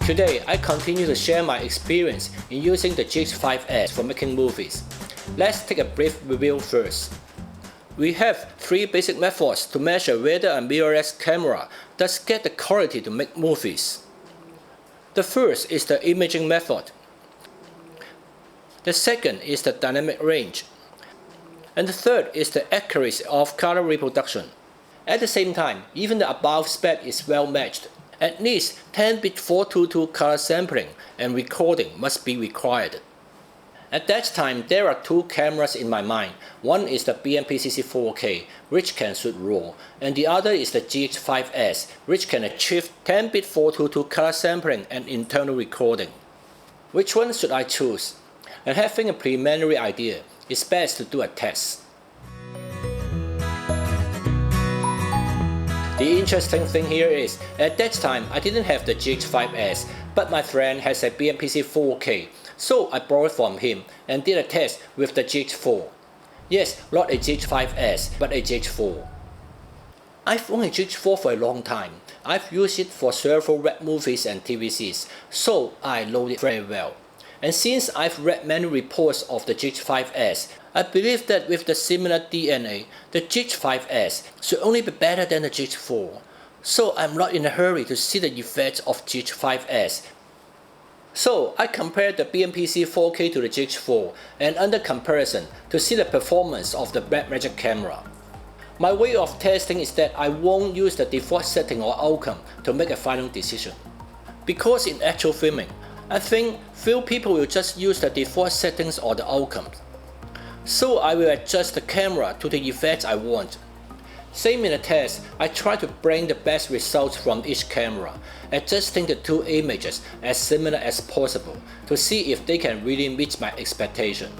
Today, I continue to share my experience in using the GH5s for making movies. Let's take a brief review first. We have 3 basic methods to measure whether a mirrorless camera does get the quality to make movies. The first is the imaging method. The second is the dynamic range. And the third is the accuracy of color reproduction. At the same time, even the above spec is well matched. At least 10-bit 422 color sampling and recording must be required. At that time, there are 2 cameras in my mind. One is the BMPCC 4K, which can shoot RAW, and the other is the GH5s, which can achieve 10-bit 422 color sampling and internal recording. Which one should I choose? And having a preliminary idea, it's best to do a test. The interesting thing here is, at that time I didn't have the GH5s, but my friend has a BMPCC 4K, so I borrowed from him and did a test with the GH4. Yes, not a GH5s, but a GH4. I've owned a GH4 for a long time. I've used it for several web movies and TVCs, so I know it very well. And since I've read many reports of the GH5s, I believe that with the similar DNA, the GH5s should only be better than the GH4. So I'm not in a hurry to see the effects of GH5s. So I compared the BMPCC 4K to the GH4 and under comparison to see the performance of the Blackmagic camera. My way of testing is that I won't use the default setting or outcome to make a final decision. Because in actual filming, I think few people will just use the default settings or the outcomes. So I will adjust the camera to the effects I want. Same in the test, I try to bring the best results from each camera, adjusting the 2 images as similar as possible to see if they can really meet my expectation.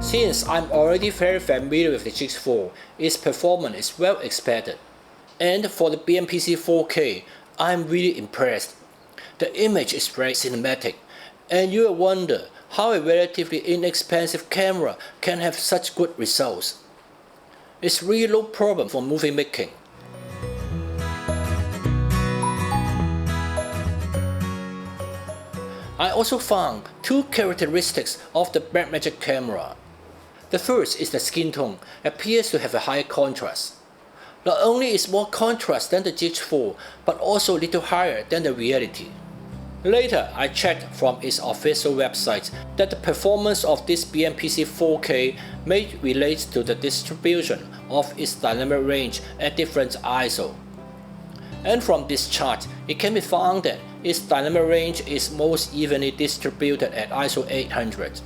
Since I'm already very familiar with the GH4, its performance is well expected. And for the BMPCC 4K, I'm really impressed. The image is very cinematic, and you will wonder how a relatively inexpensive camera can have such good results. It's really no problem for movie making. I also found 2 characteristics of the Blackmagic camera. The first is the skin tone appears to have a higher contrast. Not only is more contrast than the GH4, but also a little higher than the reality. Later, I checked from its official website that the performance of this BMPCC 4K may relate to the distribution of its dynamic range at different ISO. And from this chart, it can be found that its dynamic range is most evenly distributed at ISO 800.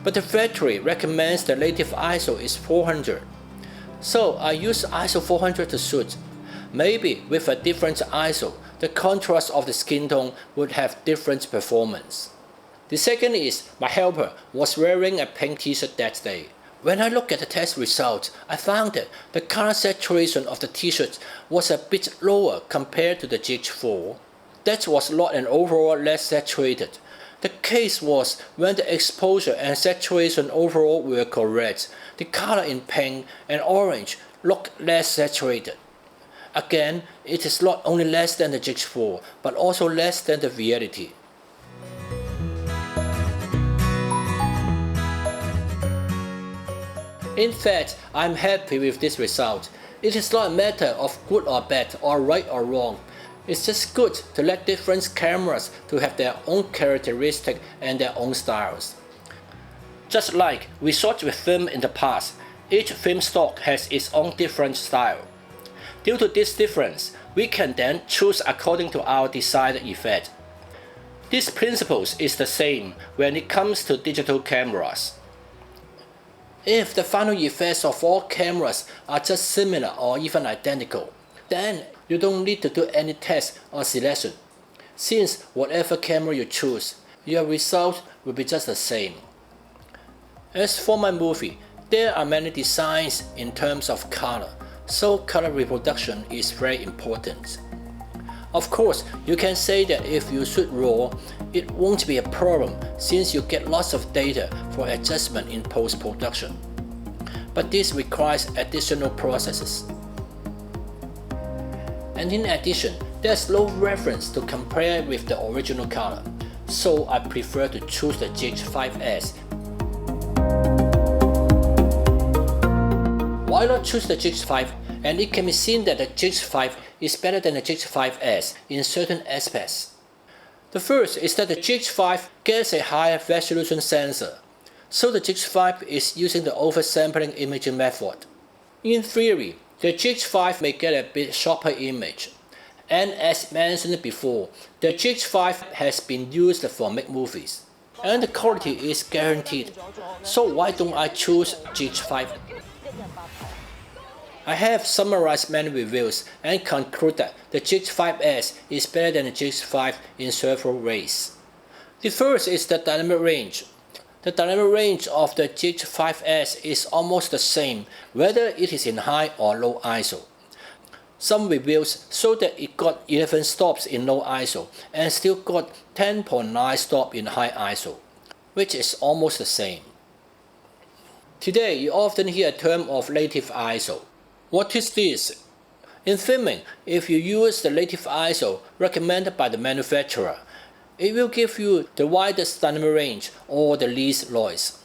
But the factory recommends the native ISO is 400. So I use ISO 400 to shoot. Maybe with a different ISO, the contrast of the skin tone would have different performance. The second is, my helper was wearing a pink t-shirt that day. When I look at the test results, I found that the color saturation of the t-shirt was a bit lower compared to the GH4. That was not an overall less saturated. The case was when the exposure and saturation overall were correct, the color in pink and orange looked less saturated. Again, it is not only less than the GH4, but also less than the reality. In fact, I'm happy with this result. It is not a matter of good or bad or right or wrong. It's just good to let different cameras to have their own characteristics and their own styles. Just like we shot with film in the past, each film stock has its own different style. Due to this difference, we can then choose according to our desired effect. This principle is the same when it comes to digital cameras. If the final effects of all cameras are just similar or even identical, then you don't need to do any test or selection, since whatever camera you choose, your result will be just the same. As for my movie, there are many designs in terms of color, so color reproduction is very important. Of course, you can say that if you shoot RAW, it won't be a problem since you get lots of data for adjustment in post-production. But this requires additional processes. and in addition, there's no reference to compare with the original color, so I prefer to choose the GH5s. Why not choose the GH5? And it can be seen that the GH5 is better than the GH5s in certain aspects. The first is that the GH5 gets a higher resolution sensor, so the GH5 is using the oversampling imaging method. In theory, the GH5 may get a bit sharper image, and as mentioned before, the GH5 has been used for make movies, and the quality is guaranteed, so why don't I choose GH5? I have summarized many reviews and conclude that the GH5s is better than the GH5 in several ways. The first is the dynamic range. The dynamic range of the GH5s is almost the same whether it is in high or low ISO. Some reviews show that it got 11 stops in low ISO and still got 10.9 stops in high ISO, which is almost the same. Today you often hear a term of native ISO. What is this? In filming, if you use the native ISO recommended by the manufacturer, it will give you the widest dynamic range or the least noise.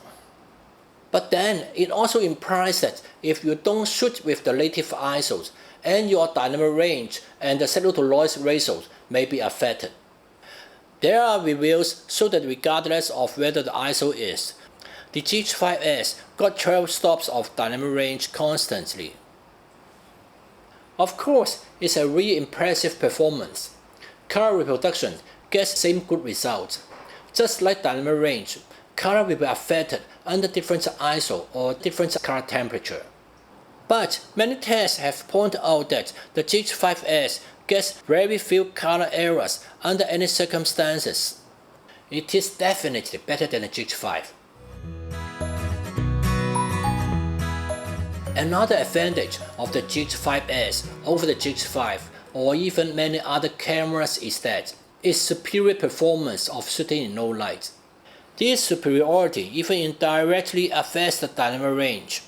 But then it also implies that if you don't shoot with the native ISOs, and your dynamic range and the signal to noise ratios may be affected. There are reviews show that regardless of whether the ISO is, the GH5s got 12 stops of dynamic range constantly. Of course, it's a really impressive performance. Color reproduction gets same good results. Just like dynamic range, color will be affected under different ISO or different color temperature. But many tests have pointed out that the GH5s gets very few color errors under any circumstances. It is definitely better than the GH5. Another advantage of the GH5s over the GH5 or even many other cameras is that its superior performance of shooting in low light. This superiority even indirectly affects the dynamic range.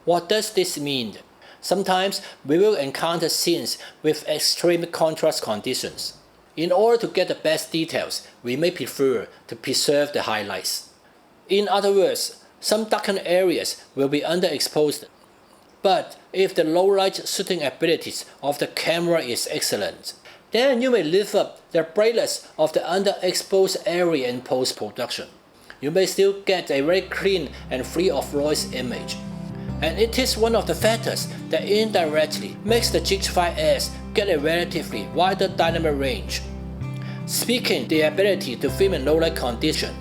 What does this mean? Sometimes we will encounter scenes with extreme contrast conditions. In order to get the best details, we may prefer to preserve the highlights. In other words, some darkened areas will be underexposed. But if the low light shooting abilities of the camera is excellent, then you may lift up the brightness of the underexposed area in post-production. You may still get a very clean and free of noise image. And it is one of the factors that indirectly makes the GH5s get a relatively wider dynamic range. Speaking the ability to film in low light condition.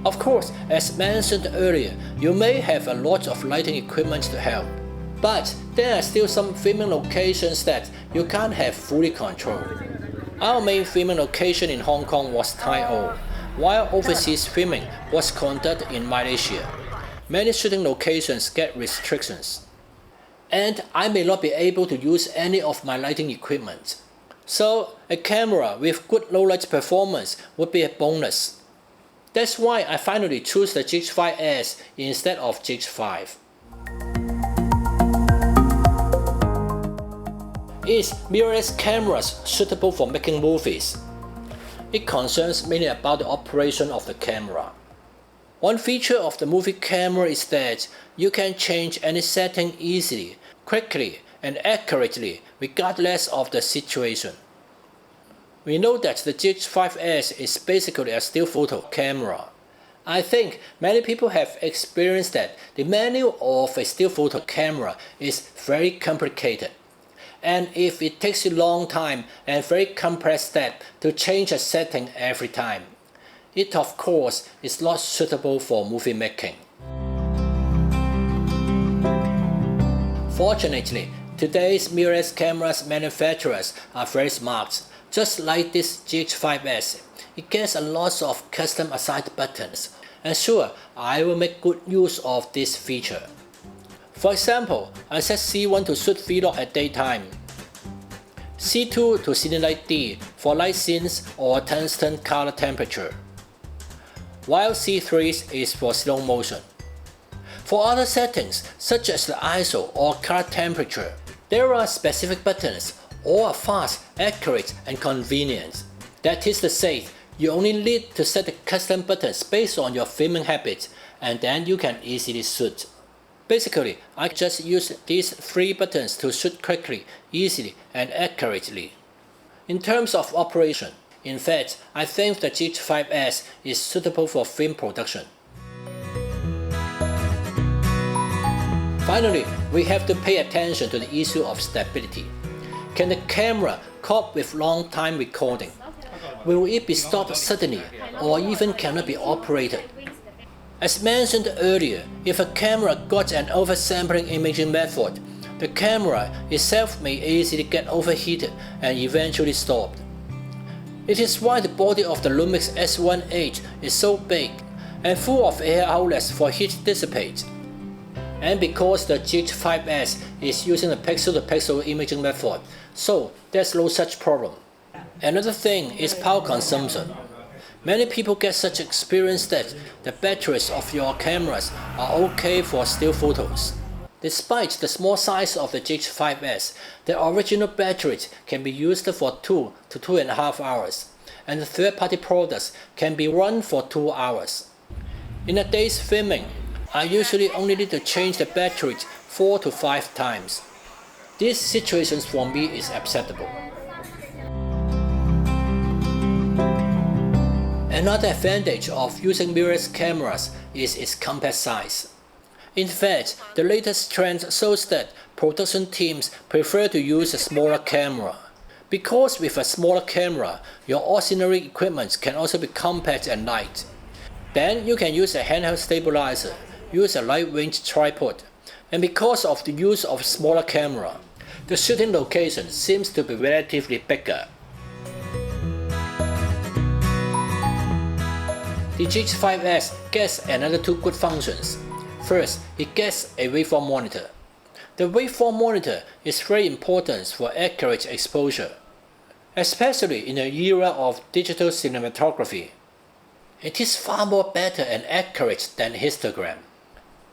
Of course, as mentioned earlier, you may have a lot of lighting equipment to help. But there are still some filming locations that you can't have fully control. Our main filming location in Hong Kong was Tai O, while overseas filming was conducted in Malaysia. Many shooting locations get restrictions, and I may not be able to use any of my lighting equipment. So a camera with good low light performance would be a bonus. That's why I finally choose the GH5s instead of GH5. Is mirrorless cameras suitable for making movies? It concerns mainly about the operation of the camera. One feature of the movie camera is that you can change any setting easily, quickly, and accurately regardless of the situation. We know that the GH5s is basically a still photo camera. I think many people have experienced that the menu of a still photo camera is very complicated. And if it takes you a long time and very complex step to change a setting every time, it of course is not suitable for movie making. Fortunately, today's mirrorless cameras manufacturers are very smart. Just like this GH5s, it gets a lot of custom assigned buttons, and sure, I will make good use of this feature. For example, I set C1 to shoot vlog at daytime, C2 to Cine Light D for light scenes or tungsten color temperature, while C3 is for slow motion. For other settings, such as the ISO or color temperature, there are specific buttons All are fast, accurate, and convenient. That is to say, you only need to set the custom buttons based on your filming habits, and then you can easily shoot. Basically, I just use these 3 buttons to shoot quickly, easily, and accurately. In terms of operation, in fact, I think the GH5s is suitable for film production. Finally, we have to pay attention to the issue of stability. Can the camera cope with long time recording? Will it be stopped suddenly or even cannot be operated? As mentioned earlier, if a camera got an oversampling imaging method, the camera itself may easily get overheated and eventually stopped. It is why the body of the Lumix S1H is so big and full of air outlets for heat dissipate. And because the GH5s is using the pixel-to-pixel imaging method, so there's no such problem. Another thing is power consumption. Many people get such experience that the batteries of your cameras are okay for still photos. Despite the small size of the GH5s, the original batteries can be used for 2 to 2.5 hours, and the third-party products can be run for 2 hours. In a day's filming, I usually only need to change the batteries 4 to 5 times. These situations for me is acceptable. Another advantage of using mirrorless cameras is its compact size. In fact, the latest trend shows that production teams prefer to use a smaller camera. Because with a smaller camera, your auxiliary equipment can also be compact and light. Then you can use a handheld stabilizer, use a light-range tripod, and because of the use of a smaller camera, the shooting location seems to be relatively bigger. The GH5s gets another 2 good functions. First, it gets a waveform monitor. The waveform monitor is very important for accurate exposure, especially in the era of digital cinematography. It is far more better and accurate than histogram.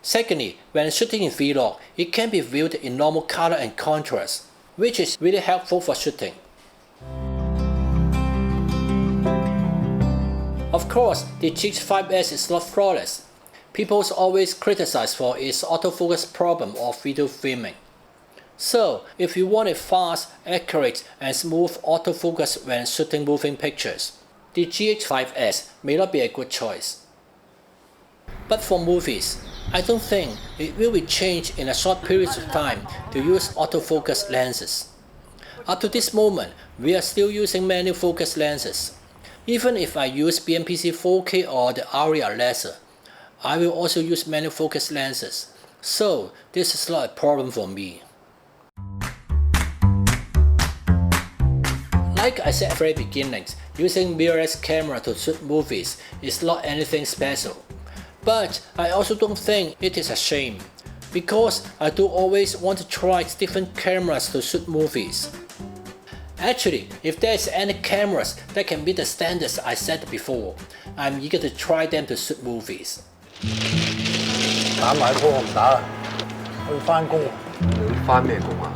Secondly, when shooting in vlog, it can be viewed in normal color and contrast, which is really helpful for shooting. Of course, the GH5s is not flawless. People always criticize for its autofocus problem of video filming. So, if you want a fast, accurate, and smooth autofocus when shooting moving pictures, the GH5s may not be a good choice. But for movies, I don't think it will be changed in a short period of time to use autofocus lenses. Up to this moment, we are still using manual focus lenses. Even if I use BMPCC 4K or the ARIA laser, I will also use manual focus lenses, so this is not a problem for me. Like I said at the very beginning, using mirrorless camera to shoot movies is not anything special. But I also don't think it is a shame, because I do always want to try different cameras to shoot movies. Actually, if there is any cameras that can meet the standards I said before, I'm eager to try them to shoot movies. 打埋鋪我唔打啦，我要返工喎。你返咩工啊？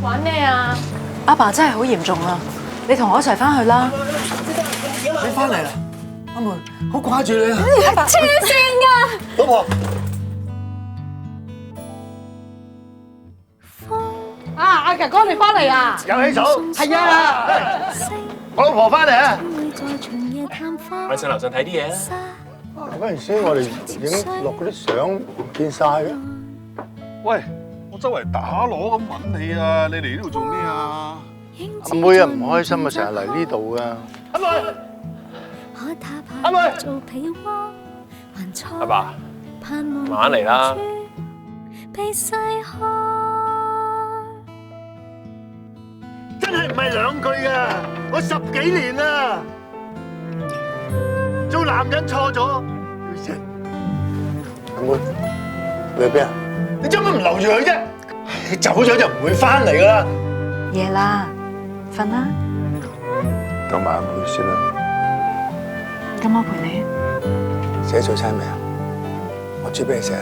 玩咩啊？阿爸真係好嚴重啊！你同我一齊返去啦。你返嚟啦，阿妹，好掛住你啊！黐線㗎！老婆。阿強哥你返嚟啊！有起草。係啊！我老婆返嚟啊！咪上樓上睇啲嘢啊！嗰陣時我哋影落嗰啲相唔見晒嘅。喂，我周圍打鑼咁揾你啊！你嚟呢度做咩啊？阿妹啊，唔開心啊，成日嚟呢度噶。阿妹，阿妹，阿爸，慢慢嚟啦。真係唔係兩句㗎，我10幾年啦。做男人錯咗要食。阿妹，你去邊啊？你做乜唔留住佢啫？你走咗就唔會翻嚟㗎啦。夜啦，瞓啦。等埋阿妹先啦。咁我陪你。寫早餐未啊？我煮俾你食啊。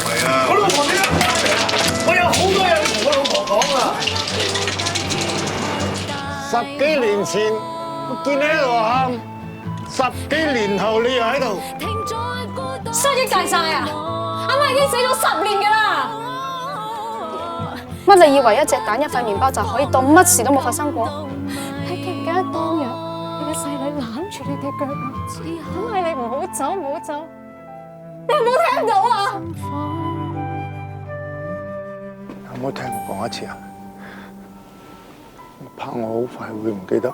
係啊。我老婆點啊？我有好多嘢。10幾年前我見你喺度喊，10幾年後你又喺度。失憶大晒啊！阿媽已經死咗10年㗎啦。乜你以為一隻蛋一塊麵包就可以當乜事都冇發生過？你記唔記得當日你嘅細女攬住你隻腳啊？咁係你唔好走，唔好走。你有冇聽到啊？有冇聽我講一次啊？我怕我好快會唔記得。